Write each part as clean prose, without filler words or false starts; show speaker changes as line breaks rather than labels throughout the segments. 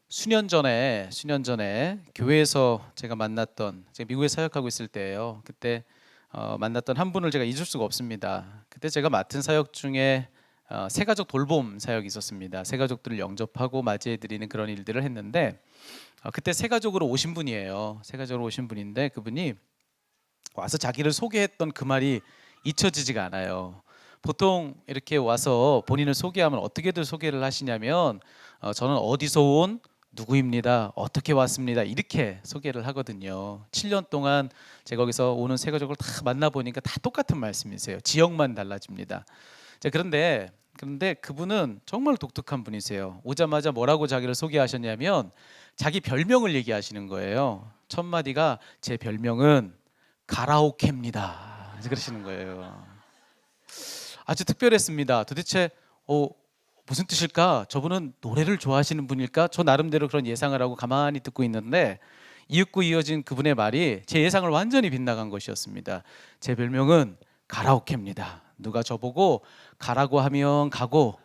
수년 전에 교회에서 제가 만났던, 제가 미국에 사역하고 있을 때예요. 그때 만났던 한 분을 제가 잊을 수가 없습니다. 그때 제가 맡은 사역 중에 새가족 돌봄 사역이 있었습니다. 새가족들을 영접하고 맞이해드리는 그런 일들을 했는데, 그때 새가족으로 오신 분이에요. 새가족으로 오신 분인데, 그분이 와서 자기를 소개했던 그 말이 잊혀지지가 않아요. 보통 이렇게 와서 본인을 소개하면 어떻게들 소개를 하시냐면, 저는 어디서 온 누구입니다, 어떻게 왔습니다, 이렇게 소개를 하거든요. 7년 동안 제가 거기서 오는 새가족을 다 만나보니까 다 똑같은 말씀이세요. 지역만 달라집니다. 자, 그런데 그분은 정말 독특한 분이세요. 오자마자 뭐라고 자기를 소개하셨냐면, 자기 별명을 얘기하시는 거예요. 첫 마디가 제 별명은 가라오케입니다, 그러시는 거예요. 아주 특별했습니다. 도대체 무슨 뜻일까? 저분은 노래를 좋아하시는 분일까? 저 나름대로 그런 예상을 하고 가만히 듣고 있는데, 이윽고 이어진 그분의 말이 제 예상을 완전히 빗나간 것이었습니다. 제 별명은 가라오케입니다. 누가 저보고 가라고 하면 가고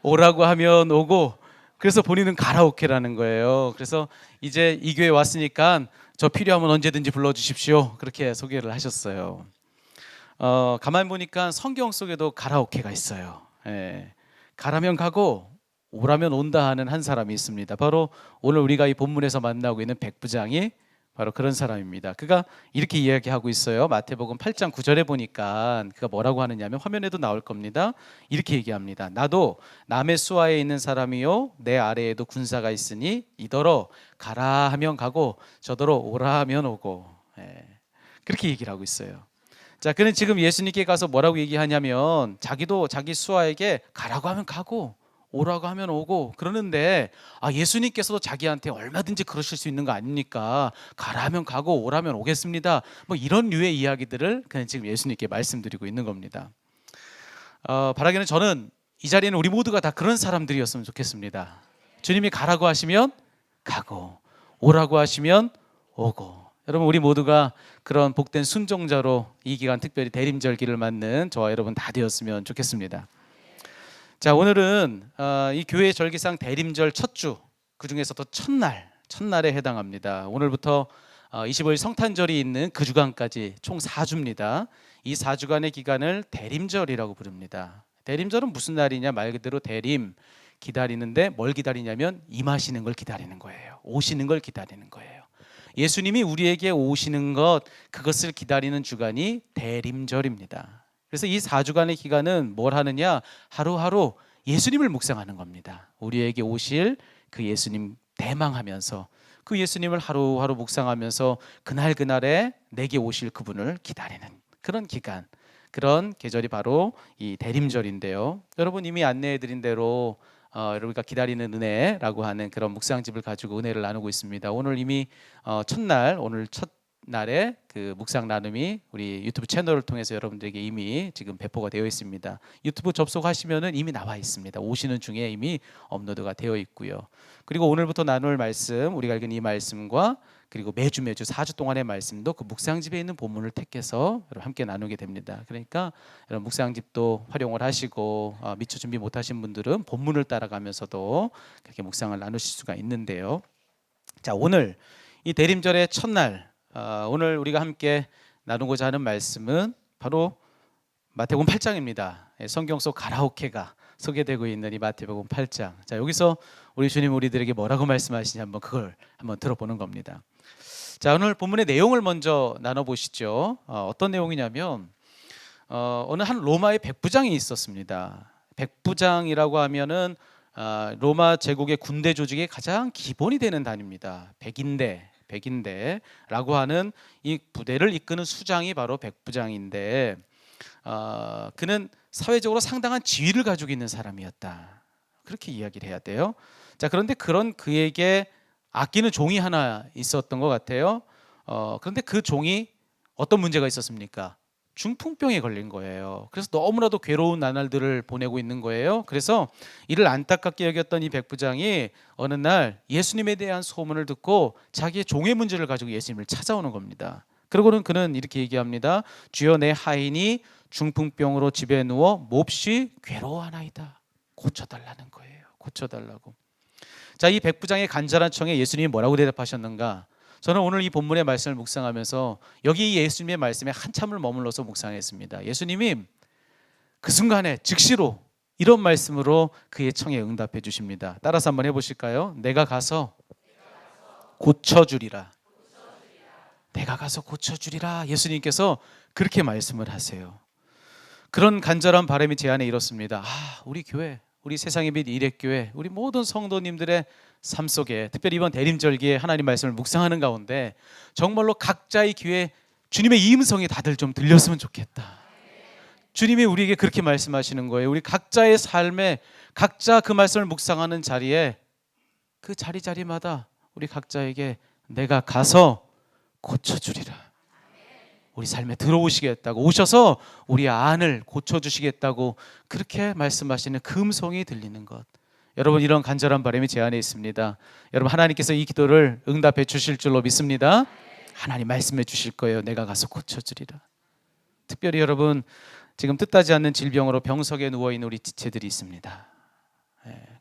오라고 하면 오고, 그래서 본인은 가라오케라는 거예요. 그래서 이제 이 교회 왔으니까 저 필요하면 언제든지 불러주십시오, 그렇게 소개를 하셨어요. 가만 보니까 성경 속에도 가라오케가 있어요. 예, 가라면 가고 오라면 온다 하는 한 사람이 있습니다. 바로 오늘 우리가 이 본문에서 만나고 있는 백부장이 바로 그런 사람입니다. 그가 이렇게 이야기하고 있어요. 마태복음 8장 9절에 보니까 그가 뭐라고 하느냐면, 화면에도 나올 겁니다. 이렇게 얘기합니다. 나도 남의 수하에 있는 사람이요 내 아래에도 군사가 있으니 이더러 가라 하면 가고 저더러 오라 하면 오고. 예, 그렇게 얘기를 하고 있어요. 자, 그는 지금 예수님께 가서 뭐라고 얘기하냐면, 자기도 자기 수하에게 가라고 하면 가고 오라고 하면 오고 그러는데, 예수님께서도 자기한테 얼마든지 그러실 수 있는 거 아닙니까? 가라 하면 가고 오라면 오겠습니다, 뭐 이런 류의 이야기들을 그는 지금 예수님께 말씀드리고 있는 겁니다. 바라기는 저는 이 자리에는 우리 모두가 다 그런 사람들이었으면 좋겠습니다. 주님이 가라고 하시면 가고 오라고 하시면 오고, 여러분 우리 모두가 그런 복된 순종자로 이 기간, 특별히 대림절기를 맞는 저와 여러분 다 되었으면 좋겠습니다. 자, 오늘은 이 교회 절기상 대림절 첫 주, 그 중에서도 첫날에 해당합니다. 오늘부터 25일 성탄절이 있는 그 주간까지 총 4주입니다. 이 4주간의 기간을 대림절이라고 부릅니다. 대림절은 무슨 날이냐, 말 그대로 대림, 기다리는데 뭘 기다리냐면 임하시는 걸 기다리는 거예요. 오시는 걸 기다리는 거예요. 예수님이 우리에게 오시는 것, 그것을 기다리는 주간이 대림절입니다. 그래서 이 4주간의 기간은 뭘 하느냐, 하루하루 예수님을 묵상하는 겁니다. 우리에게 오실 그 예수님 대망하면서, 그 예수님을 하루하루 묵상하면서 그날그날에 내게 오실 그분을 기다리는 그런 기간, 그런 계절이 바로 이 대림절인데요. 여러분 이미 안내해드린 대로 여러분과 기다리는 은혜라고 하는 그런 묵상집을 가지고 은혜를 나누고 있습니다. 오늘 이미 오늘 첫날에 그 묵상 나눔이 우리 유튜브 채널을 통해서 여러분들에게 이미 지금 배포가 되어 있습니다. 유튜브 접속하시면은 이미 나와 있습니다. 오시는 중에 이미 업로드가 되어 있고요. 그리고 오늘부터 나눌 말씀, 우리가 읽은 이 말씀과 그리고 매주 4주 동안의 말씀도 그 묵상집에 있는 본문을 택해서 여러분 함께 나누게 됩니다. 그러니까 여러분 묵상집도 활용을 하시고, 미처 준비 못하신 분들은 본문을 따라가면서도 그렇게 묵상을 나누실 수가 있는데요. 자, 오늘 이 대림절의 첫날, 오늘 우리가 함께 나누고자 하는 말씀은 바로 마태복음 8장입니다. 성경 속 가라오케가 소개되고 있는 이 마태복음 8장. 자, 여기서 우리 주님 우리들에게 뭐라고 말씀하시냐, 그걸 한번 들어보는 겁니다. 자, 오늘 본문의 내용을 먼저 나눠보시죠. 어떤 내용이냐면, 어느 한 로마의 백부장이 있었습니다. 백부장이라고 하면은 로마 제국의 군대 조직의 가장 기본이 되는 단위입니다. 백인대라고 하는 이 부대를 이끄는 수장이 바로 백부장인데, 그는 사회적으로 상당한 지위를 가지고 있는 사람이었다, 그렇게 이야기를 해야 돼요. 자, 그런데 그런 그에게 아끼는 종이 하나 있었던 것 같아요. 그런데 그 종이 어떤 문제가 있었습니까? 중풍병에 걸린 거예요. 그래서 너무나도 괴로운 나날들을 보내고 있는 거예요. 그래서 이를 안타깝게 여겼던 이 백부장이 어느 날 예수님에 대한 소문을 듣고 자기의 종의 문제를 가지고 예수님을 찾아오는 겁니다. 그러고는 그는 이렇게 얘기합니다. 주여, 내 하인이 중풍병으로 집에 누워 몹시 괴로워하나이다. 고쳐달라는 거예요. 고쳐달라고. 자, 이 백부장의 간절한 청에 예수님이 뭐라고 대답하셨는가? 저는 오늘 이 본문의 말씀을 묵상하면서 여기 예수님의 말씀에 한참을 머물러서 묵상했습니다. 예수님이 그 순간에 즉시로 이런 말씀으로 그의 청에 응답해 주십니다. 따라서 한번 해보실까요? 내가 가서 고쳐주리라. 내가 가서 고쳐주리라. 예수님께서 그렇게 말씀을 하세요. 그런 간절한 바람이 제 안에 이렇습니다. 우리 교회, 우리 세상의 빛 일획교회, 우리 모든 성도님들의 삶 속에, 특별히 이번 대림절기에 하나님 말씀을 묵상하는 가운데 정말로 각자의 귀에 주님의 이 음성이 다들 좀 들렸으면 좋겠다. 주님이 우리에게 그렇게 말씀하시는 거예요. 우리 각자의 삶에, 각자 그 말씀을 묵상하는 자리에, 그 자리마다 우리 각자에게 내가 가서 고쳐주리라. 우리 삶에 들어오시겠다고, 오셔서 우리 안을 고쳐주시겠다고 그렇게 말씀하시는 그 음성이 들리는 것. 여러분, 이런 간절한 바람이 제 안에 있습니다. 여러분, 하나님께서 이 기도를 응답해 주실 줄로 믿습니다. 하나님 말씀해 주실 거예요. 내가 가서 고쳐주리라. 특별히 여러분, 지금 뜻하지 않는 질병으로 병석에 누워있는 우리 지체들이 있습니다.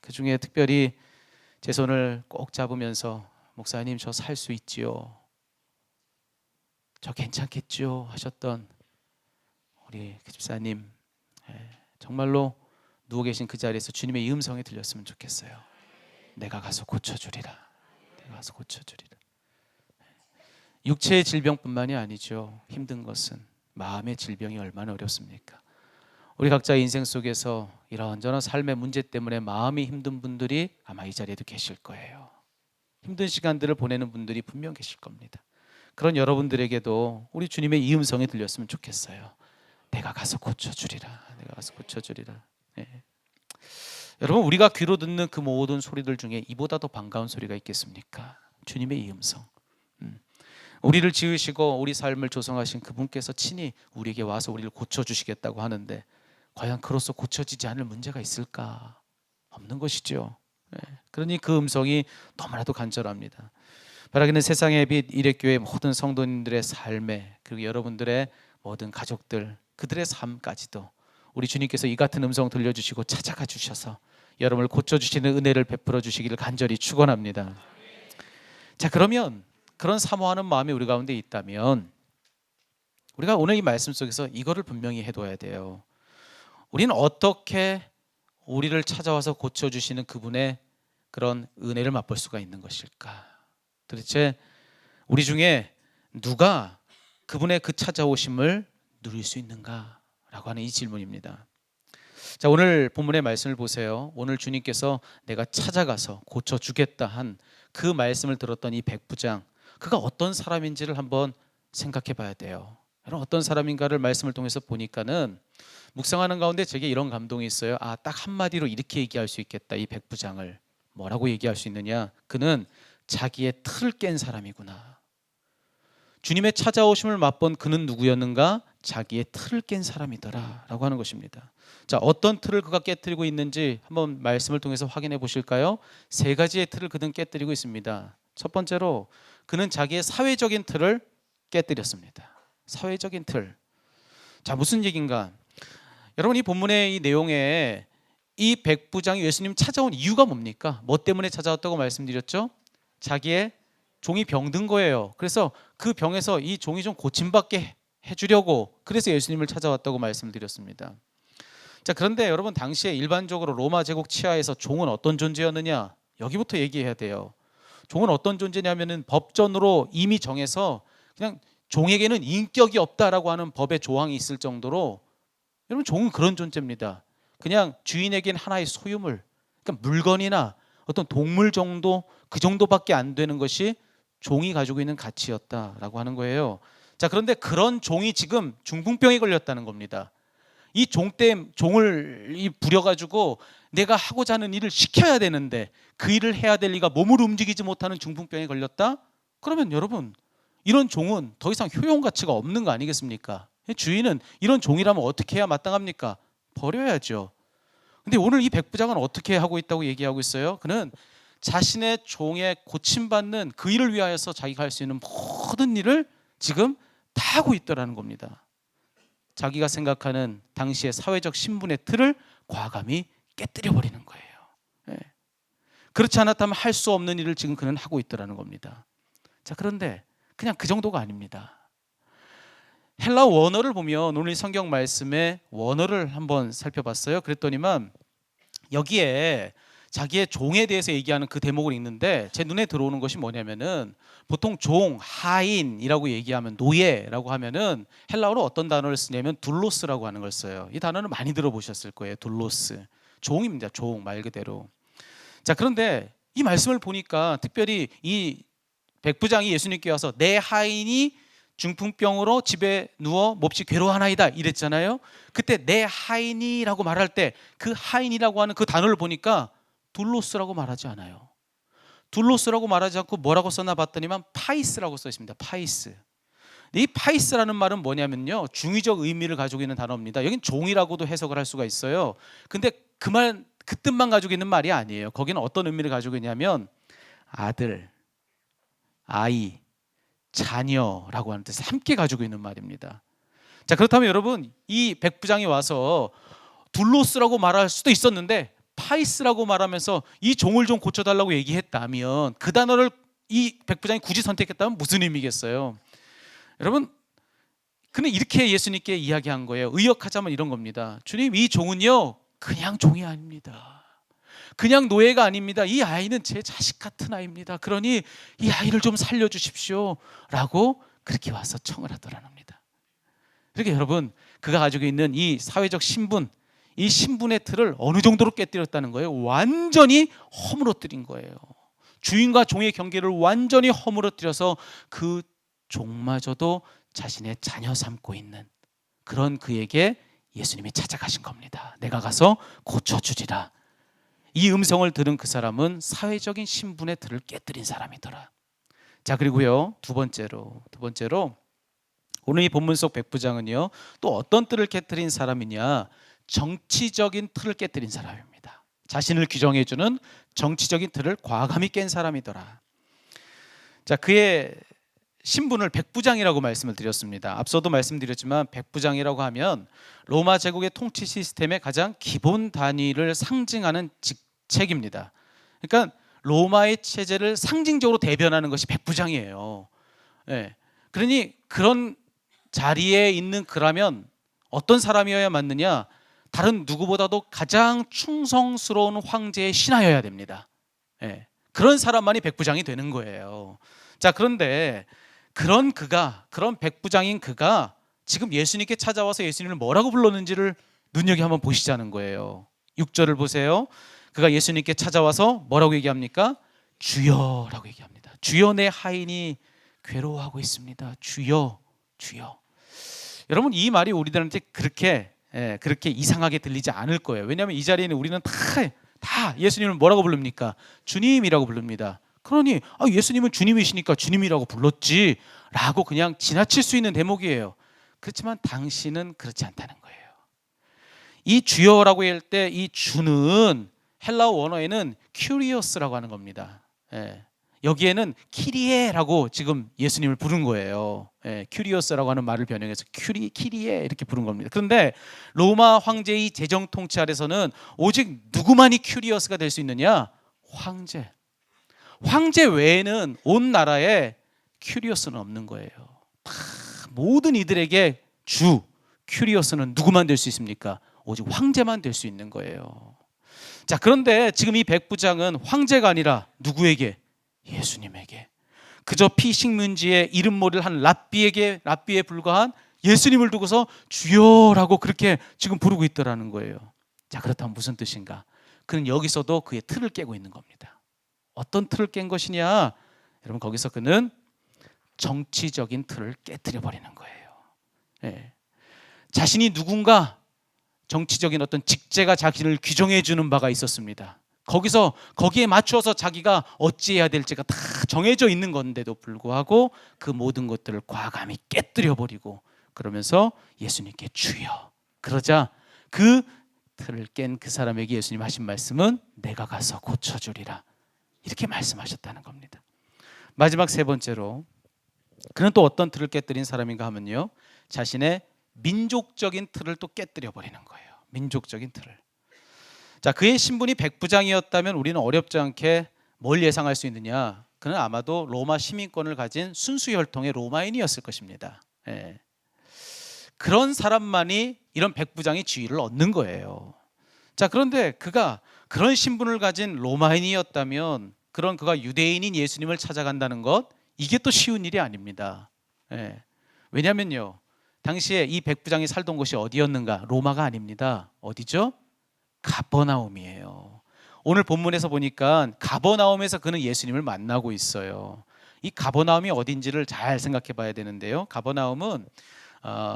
그 중에 특별히 제 손을 꼭 잡으면서 목사님 저 살 수 있지요, 저 괜찮겠죠 하셨던 우리 그 집사님, 정말로 누워 계신 그 자리에서 주님의 이 음성이 들렸으면 좋겠어요. 내가 가서 고쳐주리라. 내가 가서 고쳐주리라. 육체의 질병뿐만이 아니죠. 힘든 것은 마음의 질병이 얼마나 어렵습니까? 우리 각자의 인생 속에서 이런저런 삶의 문제 때문에 마음이 힘든 분들이 아마 이 자리에도 계실 거예요. 힘든 시간들을 보내는 분들이 분명 계실 겁니다. 그런 여러분들에게도 우리 주님의 이 음성이 들렸으면 좋겠어요. 내가 가서 고쳐주리라. 내가 가서 고쳐주리라. 여러분, 우리가 귀로 듣는 그 모든 소리들 중에 이보다 더 반가운 소리가 있겠습니까? 주님의 이 음성. 우리를 지으시고 우리 삶을 조성하신 그분께서 친히 우리에게 와서 우리를 고쳐주시겠다고 하는데, 과연 그로써 고쳐지지 않을 문제가 있을까? 없는 것이죠. 그러니 그 음성이 너무나도 간절합니다. 바라기는 세상의 빛 일획교회 모든 성도님들의 삶에, 그리고 여러분들의 모든 가족들, 그들의 삶까지도 우리 주님께서 이 같은 음성 들려주시고 찾아가 주셔서 여러분을 고쳐주시는 은혜를 베풀어 주시기를 간절히 축원합니다. 자, 그러면 그런 사모하는 마음이 우리 가운데 있다면 우리가 오늘 이 말씀 속에서 이거를 분명히 해둬야 돼요. 우리는 어떻게 우리를 찾아와서 고쳐주시는 그분의 그런 은혜를 맛볼 수가 있는 것일까? 도대체 우리 중에 누가 그분의 그 찾아오심을 누릴 수 있는가라고 하는 이 질문입니다. 자, 오늘 본문의 말씀을 보세요. 오늘 주님께서 내가 찾아가서 고쳐주겠다 한 그 말씀을 들었던 이 백부장, 그가 어떤 사람인지를 한번 생각해 봐야 돼요. 여러분, 어떤 사람인가를 말씀을 통해서 보니까는 묵상하는 가운데 제게 이런 감동이 있어요. 딱 한마디로 이렇게 얘기할 수 있겠다. 이 백부장을 뭐라고 얘기할 수 있느냐? 그는 자기의 틀을 깬 사람이구나. 주님의 찾아오심을 맛본 그는 누구였는가? 자기의 틀을 깬 사람이더라 라고 하는 것입니다. 자, 어떤 틀을 그가 깨뜨리고 있는지 한번 말씀을 통해서 확인해 보실까요? 세 가지의 틀을 그는 깨뜨리고 있습니다. 첫 번째로 그는 자기의 사회적인 틀을 깨뜨렸습니다. 사회적인 틀. 자, 무슨 얘기인가? 여러분, 이 본문의 이 내용에 이 백부장이 예수님 찾아온 이유가 뭡니까? 뭐 때문에 찾아왔다고 말씀드렸죠? 자기의 종이 병든 거예요. 그래서 그 병에서 이 종이 좀 고침받게 해주려고, 그래서 예수님을 찾아왔다고 말씀드렸습니다. 자, 그런데 여러분, 당시에 일반적으로 로마 제국 치하에서 종은 어떤 존재였느냐? 여기부터 얘기해야 돼요. 종은 어떤 존재냐면은 법전으로 이미 정해서 그냥 종에게는 인격이 없다라고 하는 법의 조항이 있을 정도로, 여러분, 종은 그런 존재입니다. 그냥 주인에겐 하나의 소유물, 그러니까 물건이나 어떤 동물 정도, 그 정도밖에 안 되는 것이 종이 가지고 있는 가치였다라고 하는 거예요. 자, 그런데 그런 종이 지금 중풍병에 걸렸다는 겁니다. 이 종을 부려가지고 내가 하고자 하는 일을 시켜야 되는데 그 일을 해야 될 리가 몸을 움직이지 못하는 중풍병에 걸렸다? 그러면 여러분, 이런 종은 더 이상 효용 가치가 없는 거 아니겠습니까? 주인은 이런 종이라면 어떻게 해야 마땅합니까? 버려야죠. 근데 오늘 이 백부장은 어떻게 하고 있다고 얘기하고 있어요? 그는 자신의 종에 고침받는 그 일을 위하여서 자기가 할 수 있는 모든 일을 지금 다 하고 있더라는 겁니다. 자기가 생각하는 당시의 사회적 신분의 틀을 과감히 깨뜨려 버리는 거예요. 예. 그렇지 않았다면 할 수 없는 일을 지금 그는 하고 있더라는 겁니다. 자, 그런데 그냥 그 정도가 아닙니다. 헬라 원어를 보면 오늘 성경 말씀의 원어를 한번 살펴봤어요. 그랬더니만 여기에 자기의 종에 대해서 얘기하는 그 대목을 읽는데 제 눈에 들어오는 것이 뭐냐면은 보통 종, 하인이라고 얘기하면 노예라고 하면은 헬라어로 어떤 단어를 쓰냐면 둘로스라고 하는 걸 써요. 이 단어는 많이 들어보셨을 거예요. 둘로스. 종입니다. 종 말 그대로. 자, 그런데 이 말씀을 보니까 특별히 이 백부장이 예수님께 와서 내 하인이 중풍병으로 집에 누워 몹시 괴로워하나이다 이랬잖아요. 그때 내 하인이라고 말할 때 그 하인이라고 하는 그 단어를 보니까 둘로스라고 말하지 않아요. 둘로스라고 말하지 않고 뭐라고 썼나 봤더니만 파이스라고 써 있습니다. 파이스. 이 파이스라는 말은 뭐냐면요, 중의적 의미를 가지고 있는 단어입니다. 여긴 종이라고도 해석을 할 수가 있어요. 근데 그 뜻만 가지고 있는 말이 아니에요. 거기는 어떤 의미를 가지고 있냐면 아들, 아이, 자녀라고 하는 뜻을 함께 가지고 있는 말입니다. 자, 그렇다면 여러분, 이 백부장이 와서 둘로스라고 말할 수도 있었는데 파이스라고 말하면서 이 종을 좀 고쳐달라고 얘기했다면, 그 단어를 이 백부장이 굳이 선택했다면 무슨 의미겠어요? 여러분, 그는 이렇게 예수님께 이야기한 거예요. 의역하자면 이런 겁니다. 주님, 이 종은요 그냥 종이 아닙니다. 그냥 노예가 아닙니다. 이 아이는 제 자식 같은 아이입니다. 그러니 이 아이를 좀 살려주십시오 라고 그렇게 와서 청을 하더라는 겁니다. 그러니까 여러분, 그가 가지고 있는 이 사회적 신분, 이 신분의 틀을 어느 정도로 깨뜨렸다는 거예요? 완전히 허물어뜨린 거예요. 주인과 종의 경계를 완전히 허물어뜨려서 그 종마저도 자신의 자녀 삼고 있는 그런 그에게 예수님이 찾아가신 겁니다. 내가 가서 고쳐주리라. 이 음성을 들은 그 사람은 사회적인 신분의 틀을 깨뜨린 사람이더라. 자, 그리고요, 두 번째로 오늘 이 본문 속 백부장은요 또 어떤 틀을 깨뜨린 사람이냐, 정치적인 틀을 깨뜨린 사람입니다. 자신을 규정해주는 정치적인 틀을 과감히 깬 사람이더라. 자, 그의 신분을 백부장이라고 말씀을 드렸습니다. 앞서도 말씀드렸지만 백부장이라고 하면 로마 제국의 통치 시스템의 가장 기본 단위를 상징하는 직책입니다. 그러니까 로마의 체제를 상징적으로 대변하는 것이 백부장이에요. 네. 그러니 그런 자리에 있는 그라면 어떤 사람이어야 맞느냐? 다른 누구보다도 가장 충성스러운 황제의 신하여야 됩니다. 네. 그런 사람만이 백부장이 되는 거예요. 자, 그런데 그런 백부장인 그가 지금 예수님께 찾아와서 예수님을 뭐라고 불렀는지를 눈여겨 한번 보시자는 거예요. 6절을 보세요. 그가 예수님께 찾아와서 뭐라고 얘기합니까? 주여라고 얘기합니다. 주여, 내 하인이 괴로워하고 있습니다. 주여, 주여. 여러분, 이 말이 우리들한테 그렇게 이상하게 들리지 않을 거예요. 왜냐하면 이 자리에는 우리는 다 예수님을 뭐라고 부릅니까? 주님이라고 부릅니다. 그러니 예수님은 주님이시니까 주님이라고 불렀지 라고 그냥 지나칠 수 있는 대목이에요. 그렇지만 당신은 그렇지 않다는 거예요. 이 주여라고 할 때 이 주는 헬라어 원어에는 큐리오스라고 하는 겁니다. 여기에는 키리에라고 지금 예수님을 부른 거예요. 큐리오스라고 하는 말을 변형해서 키리에 이렇게 부른 겁니다. 그런데 로마 황제의 재정 통치 아래서는 오직 누구만이 큐리오스가 될 수 있느냐? 황제 외에는 온 나라에 큐리오스는 없는 거예요. 다 모든 이들에게 주 큐리오스는 누구만 될 수 있습니까? 오직 황제만 될 수 있는 거예요. 자, 그런데 지금 이 백부장은 황제가 아니라 누구에게? 예수님에게. 그저 피식문지에 이름 모를 한 랍비에 불과한 예수님을 두고서 주여라고 그렇게 지금 부르고 있더라는 거예요. 자, 그렇다면 무슨 뜻인가? 그는 여기서도 그의 틀을 깨고 있는 겁니다. 어떤 틀을 깬 것이냐? 여러분, 거기서 그는 정치적인 틀을 깨뜨려 버리는 거예요. 자신이 누군가 정치적인 어떤 직제가 자신을 규정해 주는 바가 있었습니다. 거기에 맞추어서 자기가 어찌해야 될지가 다 정해져 있는 건데도 불구하고 그 모든 것들을 과감히 깨뜨려 버리고 그러면서 예수님께 주여. 그러자 그 틀을 깬 그 사람에게 예수님 하신 말씀은 내가 가서 고쳐주리라. 이렇게 말씀하셨다는 겁니다. 마지막 세 번째로 그는 또 어떤 틀을 깨뜨린 사람인가 하면요, 자신의 민족적인 틀을 또 깨뜨려 버리는 거예요. 민족적인 틀을. 자, 그의 신분이 백부장이었다면 우리는 어렵지 않게 뭘 예상할 수 있느냐? 그는 아마도 로마 시민권을 가진 순수 혈통의 로마인이었을 것입니다. 예. 그런 사람만이 이런 백부장의 지위를 얻는 거예요. 자, 그런데 그가 그런 신분을 가진 로마인이었다면 그런 그가 유대인인 예수님을 찾아간다는 것, 이게 또 쉬운 일이 아닙니다. 예. 왜냐면요, 당시에 이 백부장이 살던 곳이 어디였는가? 로마가 아닙니다. 어디죠? 가버나움이에요. 오늘 본문에서 보니까 가버나움에서 그는 예수님을 만나고 있어요. 이 가버나움이 어딘지를 잘 생각해 봐야 되는데요. 가버나움은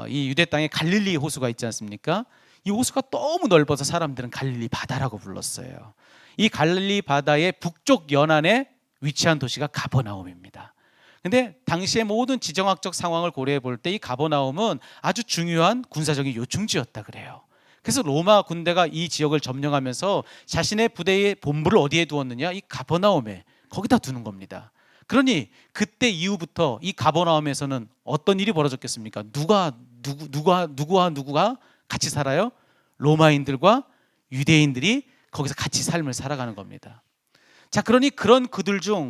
이 유대 땅에 갈릴리 호수가 있지 않습니까? 이 호수가 너무 넓어서 사람들은 갈릴리 바다라고 불렀어요. 이 갈릴리 바다의 북쪽 연안에 위치한 도시가 가버나움입니다. 근데 당시의 모든 지정학적 상황을 고려해 볼 때 이 가버나움은 아주 중요한 군사적인 요충지였다 그래요. 그래서 로마 군대가 이 지역을 점령하면서 자신의 부대의 본부를 어디에 두었느냐? 이 가버나움에, 거기다 두는 겁니다. 그러니 그때 이후부터 이 가버나움에서는 어떤 일이 벌어졌겠습니까? 누구와 같이 살아요? 로마인들과 유대인들이 거기서 같이 삶을 살아가는 겁니다. 자, 그러니 그런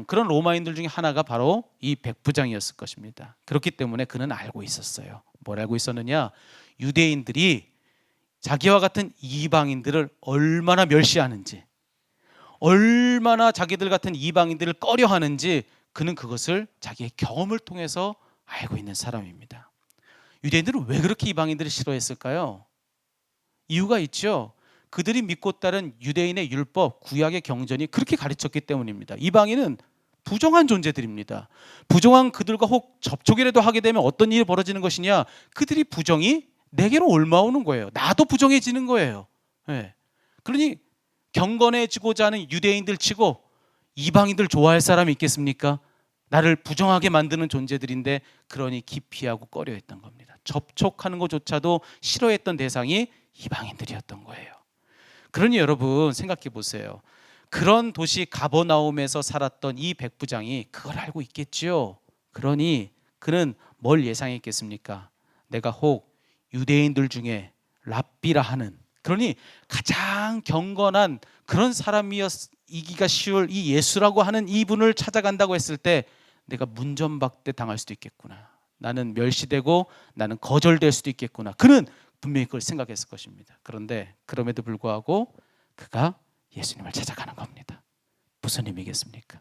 로마인들 중에 하나가 바로 이 백부장이었을 것입니다. 그렇기 때문에 그는 알고 있었어요. 뭘 알고 있었느냐? 유대인들이 자기와 같은 이방인들을 얼마나 멸시하는지, 얼마나 자기들 같은 이방인들을 꺼려하는지 그는 그것을 자기의 경험을 통해서 알고 있는 사람입니다. 유대인들은 왜 그렇게 이방인들을 싫어했을까요? 이유가 있죠. 그들이 믿고 따른 유대인의 율법, 구약의 경전이 그렇게 가르쳤기 때문입니다. 이방인은 부정한 존재들입니다. 부정한 그들과 혹 접촉이라도 하게 되면 어떤 일이 벌어지는 것이냐? 그들이 부정이 내게로 옮아오는 거예요. 나도 부정해지는 거예요. 네. 그러니 경건해지고자 하는 유대인들 치고 이방인들 좋아할 사람이 있겠습니까? 나를 부정하게 만드는 존재들인데, 그러니 기피하고 꺼려했던 겁니다. 접촉하는 것조차도 싫어했던 대상이 이방인들이었던 거예요. 그러니 여러분 생각해 보세요. 그런 도시 가버나움에서 살았던 이 백부장이 그걸 알고 있겠죠. 그러니 그는 뭘 예상했겠습니까? 내가 혹 유대인들 중에 랍비라 하는, 그러니 가장 경건한 그런 사람이기가 쉬울 이 예수라고 하는 이분을 찾아간다고 했을 때 내가 문전박대 당할 수도 있겠구나, 나는 멸시되고 나는 거절될 수도 있겠구나, 그는 분명히 그걸 생각했을 것입니다. 그런데 그럼에도 불구하고 그가 예수님을 찾아가는 겁니다. 무슨 의미겠습니까?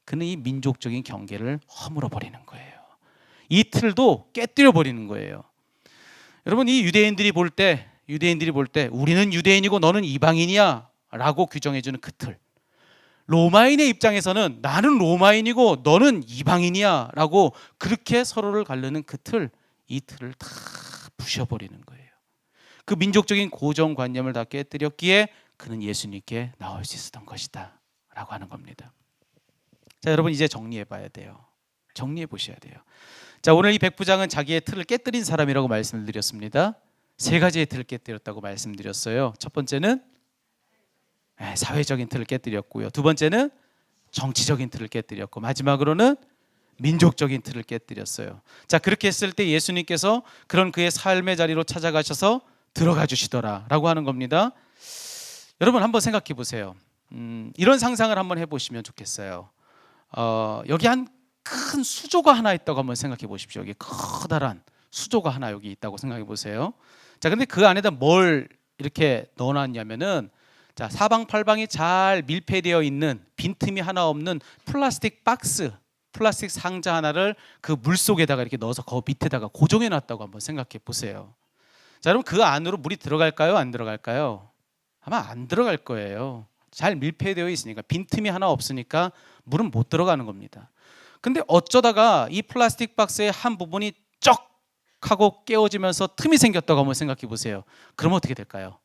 그는 이 민족적인 경계를 허물어 버리는 거예요. 이 틀도 깨뜨려 버리는 거예요. 여러분, 이 유대인들이 볼 때 우리는 유대인이고 너는 이방인이야 라고 규정해주는 그 틀, 로마인의 입장에서는 나는 로마인이고 너는 이방인이야 라고 그렇게 서로를 가르는 그 틀, 이 틀을 다 부셔버리는 거예요. 그 민족적인 고정관념을 다 깨뜨렸기에 그는 예수님께 나올 수 있었던 것이다 라고 하는 겁니다. 자, 여러분 이제 정리해 봐야 돼요. 정리해 보셔야 돼요. 자, 오늘 이 백부장은 자기의 틀을 깨뜨린 사람이라고 말씀을 드렸습니다. 세 가지의 틀을 깨뜨렸다고 말씀드렸어요. 첫 번째는 사회적인 틀을 깨뜨렸고요. 두 번째는 정치적인 틀을 깨뜨렸고, 마지막으로는 민족적인 틀을 깨뜨렸어요. 자, 그렇게 했을 때 예수님께서 그런 그의 삶의 자리로 찾아가셔서 들어가 주시더라라고 하는 겁니다. 여러분 한번 생각해 보세요. 이런 상상을 한번 해보시면 좋겠어요. 여기 한 큰 수조가 하나 있다고 한번 생각해 보십시오. 여기 커다란 수조가 하나 여기 있다고 생각해 보세요. 자, 근데 그 안에다 뭘 이렇게 넣어놨냐면은, 자, 사방팔방이 잘 밀폐되어 있는 빈틈이 하나 없는 플라스틱 박스, 플라스틱 상자 하나를 그 물 속에다가 이렇게 넣어서 그 밑에다가 고정해 놨다고 한번 생각해 보세요. 자, 그럼 그 안으로 물이 들어갈까요? 안 들어갈까요? 아마 안 들어갈 거예요. 잘 밀폐되어 있으니까, 빈틈이 하나 없으니까 물은 못 들어가는 겁니다. 근데 어쩌다가 이 플라스틱 박스의 한 부분이 쩍 하고 깨어지면서 틈이 생겼다고 한번 생각해 보세요. 그러면 어떻게 될까요?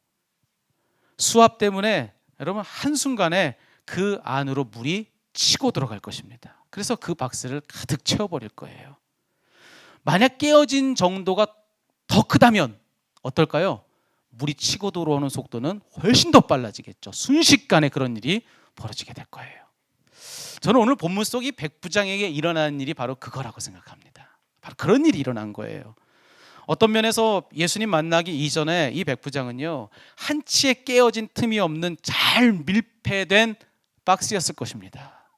수압 때문에 여러분 한순간에 그 안으로 물이 치고 들어갈 것입니다. 그래서 그 박스를 가득 채워버릴 거예요. 만약 깨어진 정도가 더 크다면 어떨까요? 물이 치고 들어오는 속도는 훨씬 더 빨라지겠죠. 순식간에 그런 일이 벌어지게 될 거예요. 저는 오늘 본문 속 이 백부장에게 일어난 일이 바로 그거라고 생각합니다. 바로 그런 일이 일어난 거예요. 어떤 면에서 예수님 만나기 이전에 이 백부장은요, 한치의 깨어진 틈이 없는 잘 밀폐된 박스였을 것입니다.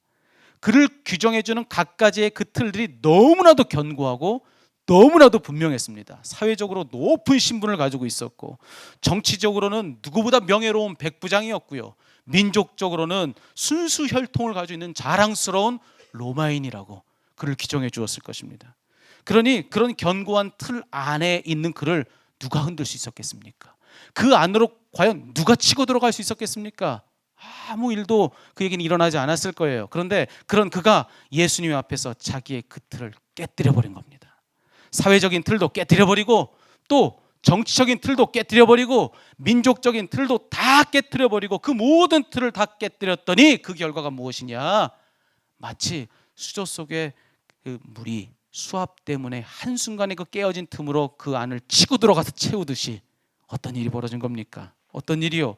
그를 규정해주는 갖가지의 그 틀들이 너무나도 견고하고 너무나도 분명했습니다. 사회적으로 높은 신분을 가지고 있었고, 정치적으로는 누구보다 명예로운 백부장이었고요, 민족적으로는 순수 혈통을 가지고 있는 자랑스러운 로마인이라고 그를 규정해 주었을 것입니다. 그러니 그런 견고한 틀 안에 있는 그를 누가 흔들 수 있었겠습니까? 그 안으로 과연 누가 치고 들어갈 수 있었겠습니까? 아무 일도 그에게는 일어나지 않았을 거예요. 그런데 그런 그가 예수님 앞에서 자기의 그 틀을 깨뜨려 버린 겁니다. 사회적인 틀도 깨뜨려 버리고, 또 정치적인 틀도 깨뜨려 버리고, 민족적인 틀도 다 깨뜨려 버리고, 그 모든 틀을 다 깨뜨렸더니 그 결과가 무엇이냐? 마치 수조 속에 그 물이 수압 때문에 한순간에 그 깨어진 틈으로 그 안을 치고 들어가서 채우듯이 어떤 일이 벌어진 겁니까? 어떤 일이요?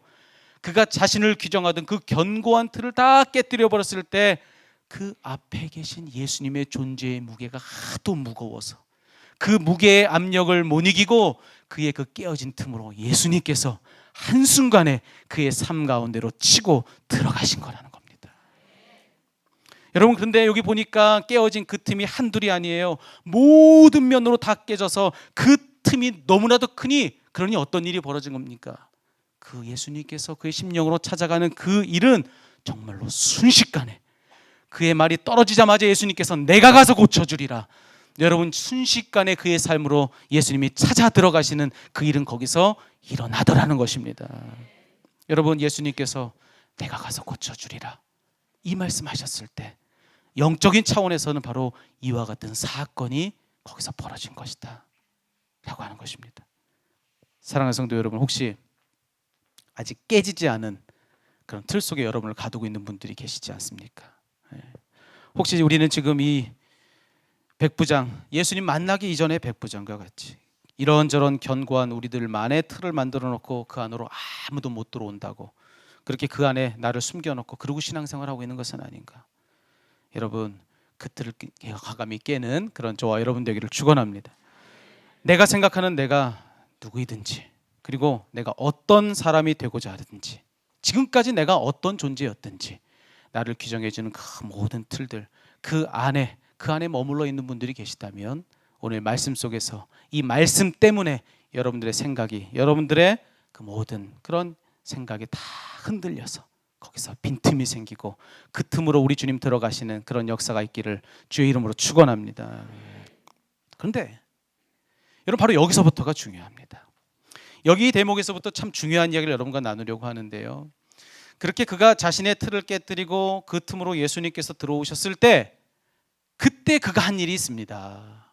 그가 자신을 규정하던 그 견고한 틀을 다 깨뜨려 버렸을 때 그 앞에 계신 예수님의 존재의 무게가 하도 무거워서 그 무게의 압력을 못 이기고 그의 그 깨어진 틈으로 예수님께서 한순간에 그의 삶 가운데로 치고 들어가신 거라는 겁니다. 여러분, 그런데 여기 보니까 깨어진 그 틈이 한둘이 아니에요. 모든 면으로 다 깨져서 그 틈이 너무나도 크니, 그러니 어떤 일이 벌어진 겁니까? 그 예수님께서 그의 심령으로 찾아가는 그 일은 정말로 순식간에, 그의 말이 떨어지자마자 예수님께서 내가 가서 고쳐주리라. 여러분, 순식간에 그의 삶으로 예수님이 찾아 들어가시는 그 일은 거기서 일어나더라는 것입니다. 여러분, 예수님께서 내가 가서 고쳐주리라 이 말씀하셨을 때 영적인 차원에서는 바로 이와 같은 사건이 거기서 벌어진 것이다 라고 하는 것입니다. 사랑하는 성도 여러분, 혹시 아직 깨지지 않은 그런 틀 속에 여러분을 가두고 있는 분들이 계시지 않습니까? 혹시 우리는 지금 이 백부장, 예수님 만나기 이전의 백부장과 같이 이런저런 견고한 우리들만의 틀을 만들어 놓고 그 안으로 아무도 못 들어온다고 그렇게 그 안에 나를 숨겨놓고 그러고 신앙생활하고 있는 것은 아닌가? 여러분, 그 틀을 과감히 깨는 그런 저와 여러분 되기를 축원합니다. 내가 생각하는 내가 누구이든지, 그리고 내가 어떤 사람이 되고자 하든지, 지금까지 내가 어떤 존재였든지 나를 규정해주는 그 모든 틀들, 그 안에 머물러 있는 분들이 계시다면 오늘 말씀 속에서 이 말씀 때문에 여러분들의 생각이, 여러분들의 그 모든 그런 생각이 다 흔들려서 거기서 빈틈이 생기고 그 틈으로 우리 주님 들어가시는 그런 역사가 있기를 주의 이름으로 축원합니다. 그런데 여러분, 바로 여기서부터가 중요합니다. 여기 이 대목에서부터 참 중요한 이야기를 여러분과 나누려고 하는데요, 그렇게 그가 자신의 틀을 깨뜨리고 그 틈으로 예수님께서 들어오셨을 때 그때 그가 한 일이 있습니다.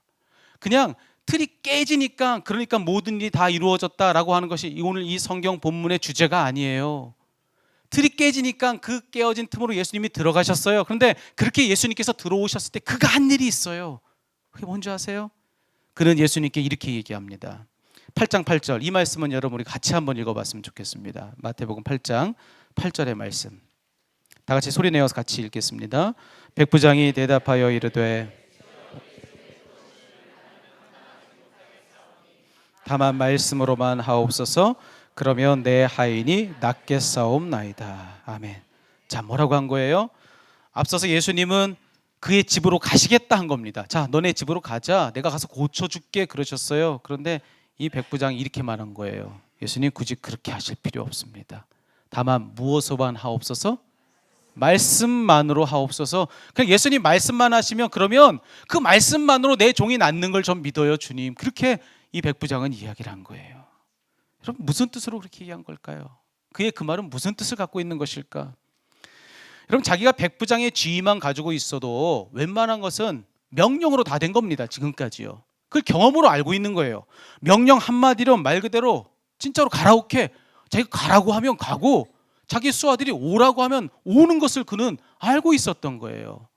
그냥 틀이 깨지니까, 그러니까 모든 일이 다 이루어졌다라고 하는 것이 오늘 이 성경 본문의 주제가 아니에요. 틀이 깨지니까 그 깨어진 틈으로 예수님이 들어가셨어요. 그런데 그렇게 예수님께서 들어오셨을 때 그가 한 일이 있어요. 그게 뭔지 아세요? 그는 예수님께 이렇게 얘기합니다. 8장 8절, 이 말씀은 여러분 우리 같이 한번 읽어봤으면 좋겠습니다. 마태복음 8장 8절의 말씀, 다 같이 소리 내어서 같이 읽겠습니다. 백부장이 대답하여 이르되 다만 말씀으로만 하옵소서. 그러면 내 하인이 낫겠사옵나이다. 아멘. 자, 뭐라고 한 거예요? 앞서서 예수님은 그의 집으로 가시겠다 한 겁니다. 자, 너네 집으로 가자, 내가 가서 고쳐줄게 그러셨어요. 그런데 이 백부장이 이렇게 말한 거예요. 예수님, 굳이 그렇게 하실 필요 없습니다. 다만 무엇으로만 하옵소서? 말씀만으로 하옵소서. 그냥 예수님 말씀만 하시면, 그러면 그 말씀만으로 내 종이 낫는 걸 좀 믿어요 주님. 그렇게 이 백부장은 이야기를 한 거예요. 여러분, 무슨 뜻으로 그렇게 얘기한 걸까요? 그의 그 말은 무슨 뜻을 갖고 있는 것일까? 여러분, 자기가 백부장의 지위만 가지고 있어도 웬만한 것은 명령으로 다 된 겁니다. 지금까지요. 그걸 경험으로 알고 있는 거예요. 명령 한마디로 말 그대로 진짜로 가라 오케이. 자기가 가라고 하면 가고, 자기 수하들이 오라고 하면 오는 것을 그는 알고 있었던 거예요.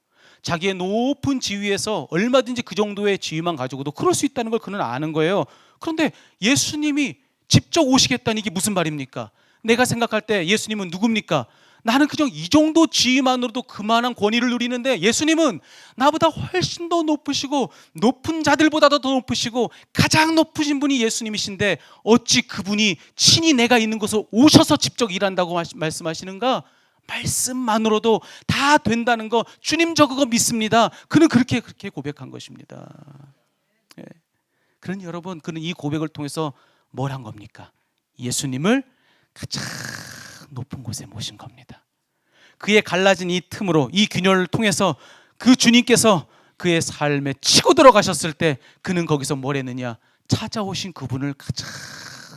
자기의 높은 지위에서 얼마든지 그 정도의 지위만 가지고도 그럴 수 있다는 걸 그는 아는 거예요. 그런데 예수님이 직접 오시겠다는 이게 무슨 말입니까? 내가 생각할 때 예수님은 누굽니까? 나는 그냥 이 정도 지위만으로도 그만한 권위를 누리는데 예수님은 나보다 훨씬 더 높으시고 높은 자들보다도 더 높으시고 가장 높으신 분이 예수님이신데 어찌 그분이 친히 내가 있는 곳에 오셔서 직접 일한다고 말씀하시는가? 말씀만으로도 다 된다는 거 주님 저 그거 믿습니다. 그는 그렇게 고백한 것입니다. 예. 그러니 여러분, 그는 이 고백을 통해서 뭘 한 겁니까? 예수님을 가장 높은 곳에 모신 겁니다. 그의 갈라진 이 틈으로, 이 균열을 통해서 그 주님께서 그의 삶에 치고 들어가셨을 때 그는 거기서 뭘 했느냐? 찾아오신 그분을 가장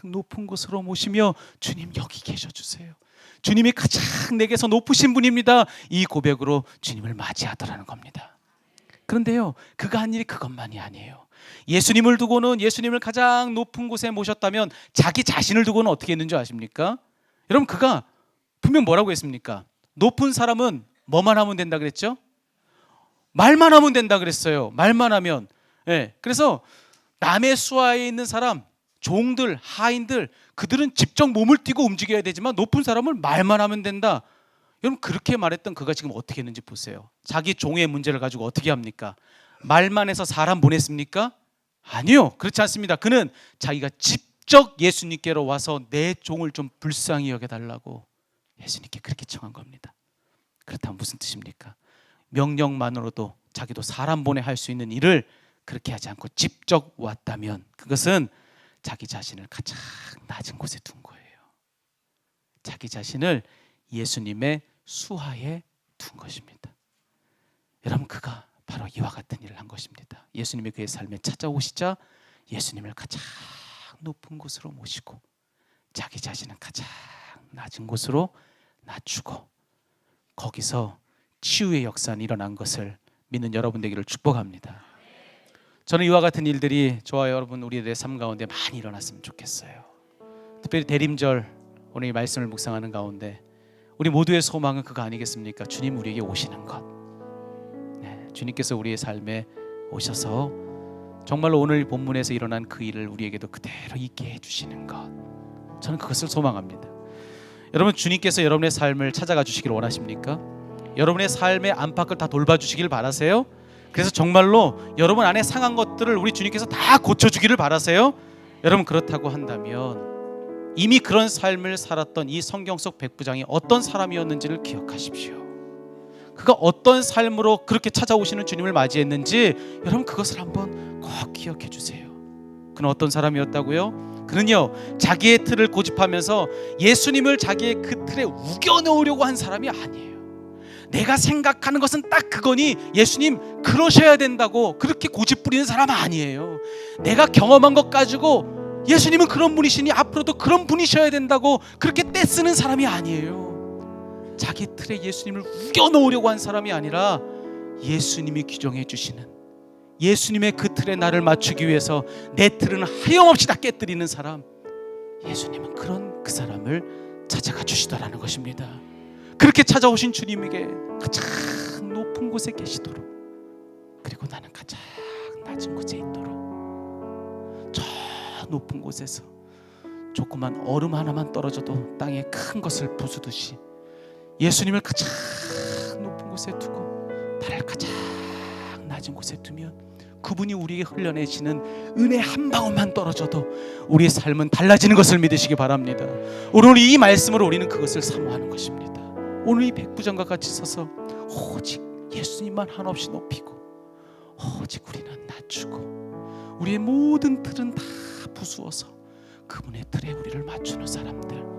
높은 곳으로 모시며 주님 여기 계셔주세요. 주님이 가장 내게서 높으신 분입니다. 이 고백으로 주님을 맞이하더라는 겁니다. 그런데요, 그가 한 일이 그것만이 아니에요. 예수님을 두고는, 예수님을 가장 높은 곳에 모셨다면 자기 자신을 두고는 어떻게 했는지 아십니까? 여러분, 그가 분명 뭐라고 했습니까? 높은 사람은 뭐만 하면 된다 그랬죠? 말만 하면 된다 그랬어요. 말만 하면. 예. 그래서 남의 수하에 있는 사람, 종들, 하인들, 그들은 직접 몸을 띄고 움직여야 되지만 높은 사람은 말만 하면 된다. 여러분, 그렇게 말했던 그가 지금 어떻게 했는지 보세요. 자기 종의 문제를 가지고 어떻게 합니까? 말만 해서 사람 보냈습니까? 아니요, 그렇지 않습니다. 그는 자기가 직접 예수님께로 와서 내 종을 좀 불쌍히 여겨달라고 예수님께 그렇게 청한 겁니다. 그렇다면 무슨 뜻입니까? 명령만으로도 자기도 사람 보내 할 수 있는 일을 그렇게 하지 않고 직접 왔다면 그것은 자기 자신을 가장 낮은 곳에 둔 거예요. 자기 자신을 예수님의 수하에 둔 것입니다. 여러분, 그가 바로 이와 같은 일을 한 것입니다. 예수님이 그의 삶에 찾아오시자 예수님을 가장 높은 곳으로 모시고 자기 자신은 가장 낮은 곳으로 낮추고 거기서 치유의 역사는 일어난 것을 믿는 여러분 되기를 축복합니다. 저는 이와 같은 일들이 저와 여러분 우리들의 삶 가운데 많이 일어났으면 좋겠어요. 특별히 대림절 오늘 이 말씀을 묵상하는 가운데 우리 모두의 소망은 그거 아니겠습니까? 주님 우리에게 오시는 것. 네, 주님께서 우리의 삶에 오셔서 정말로 오늘 본문에서 일어난 그 일을 우리에게도 그대로 있게 해주시는 것. 저는 그것을 소망합니다. 여러분, 주님께서 여러분의 삶을 찾아가 주시길 원하십니까? 여러분의 삶의 안팎을 다 돌봐주시길 바라세요? 그래서 정말로 여러분 안에 상한 것들을 우리 주님께서 다 고쳐주기를 바라세요? 여러분, 그렇다고 한다면 이미 그런 삶을 살았던 이 성경 속 백부장이 어떤 사람이었는지를 기억하십시오. 그가 어떤 삶으로 그렇게 찾아오시는 주님을 맞이했는지 여러분 그것을 한번 꼭 기억해 주세요. 그는 어떤 사람이었다고요? 그는요, 자기의 틀을 고집하면서 예수님을 자기의 그 틀에 우겨 넣으려고 한 사람이 아니에요. 내가 생각하는 것은 딱 그거니 예수님 그러셔야 된다고 그렇게 고집 부리는 사람 아니에요. 내가 경험한 것 가지고 예수님은 그런 분이시니 앞으로도 그런 분이셔야 된다고 그렇게 떼쓰는 사람이 아니에요. 자기 틀에 예수님을 우겨 넣으려고 한 사람이 아니라 예수님이 규정해 주시는, 예수님의 그 틀에 나를 맞추기 위해서 내 틀은 하염없이 다 깨뜨리는 사람, 예수님은 그런 그 사람을 찾아가 주시더라는 것입니다. 그렇게 찾아오신 주님에게 가장 높은 곳에 계시도록, 그리고 나는 가장 낮은 곳에 있도록, 저 높은 곳에서 조그만 얼음 하나만 떨어져도 땅에 큰 것을 부수듯이 예수님을 가장 높은 곳에 두고 나를 가장 낮은 곳에 두면 그분이 우리에게 흘려내시는 은혜 한 방울만 떨어져도 우리의 삶은 달라지는 것을 믿으시기 바랍니다. 오늘 이 말씀으로 우리는 그것을 사모하는 것입니다. 오늘 이 백부장과 같이 서서 오직 예수님만 한없이 높이고 오직 우리는 낮추고 우리의 모든 틀은 다 부수어서 그분의 틀에 우리를 맞추는 사람들,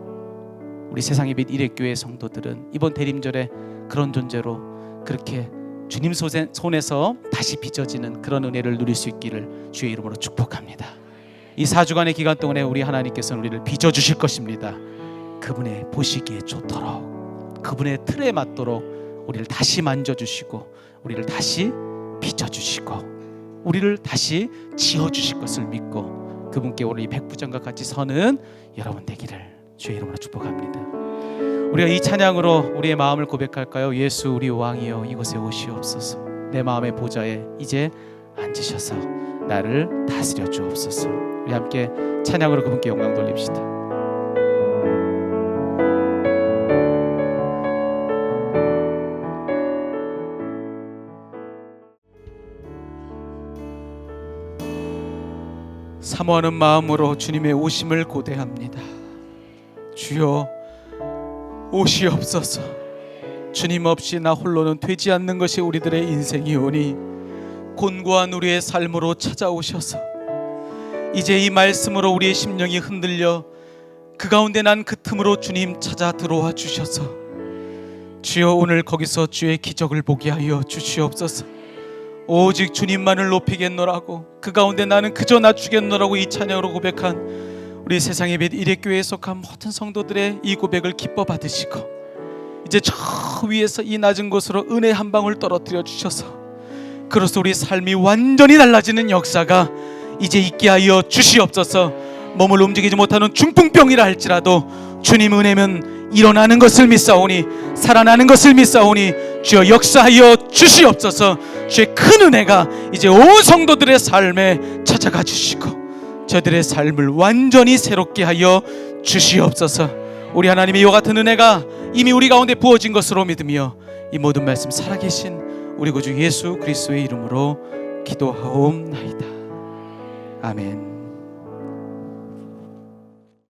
우리 세상의 빛 일회교회 성도들은 이번 대림절에 그런 존재로 그렇게 주님 손에서 다시 빚어지는 그런 은혜를 누릴 수 있기를 주의 이름으로 축복합니다. 이 4주간의 기간 동안에 우리 하나님께서는 우리를 빚어주실 것입니다. 그분의 보시기에 좋도록, 그분의 틀에 맞도록 우리를 다시 만져주시고 우리를 다시 빚어주시고 우리를 다시 지어주실 것을 믿고 그분께 오늘 이 백부장과 같이 서는 여러분 되기를 주의 이름으로 축복합니다. 우리가 이 찬양으로 우리의 마음을 고백할까요? 예수 우리 왕이여 이곳에 오시옵소서. 내 마음의 보좌에 이제 앉으셔서 나를 다스려 주옵소서. 우리 함께 찬양으로 그분께 영광 돌립시다. 사모하는 마음으로 주님의 오심을 고대합니다. 주여 오시옵소서. 주님 없이 나 홀로는 되지 않는 것이 우리들의 인생이오니 곤고한 우리의 삶으로 찾아오셔서 이제 이 말씀으로 우리의 심령이 흔들려 그 가운데 난 그 틈으로 주님 찾아 들어와 주셔서 주여 오늘 거기서 주의 기적을 보게 하여 주시옵소서. 오직 주님만을 높이겠노라고, 그 가운데 나는 그저 낮추겠노라고 이 찬양으로 고백한 우리 세상의 빛 일회교회에 속한 모든 성도들의 이 고백을 기뻐 받으시고 이제 저 위에서 이 낮은 곳으로 은혜 한 방울 떨어뜨려 주셔서 그로써 우리 삶이 완전히 달라지는 역사가 이제 있게 하여 주시옵소서. 몸을 움직이지 못하는 중풍병이라 할지라도 주님 은혜면 일어나는 것을 믿사오니 살아나는 것을 믿사오니 주여 역사하여 주시옵소서. 주의 큰 은혜가 이제 온 성도들의 삶에 찾아가 주시고 저들의 삶을 완전히 새롭게 하여 주시옵소서. 우리 하나님의 이와 같은 은혜가 이미 우리 가운데 부어진 것으로 믿으며 이 모든 말씀 살아계신 우리 구주 예수 그리스도의 이름으로 기도하옵나이다. 아멘.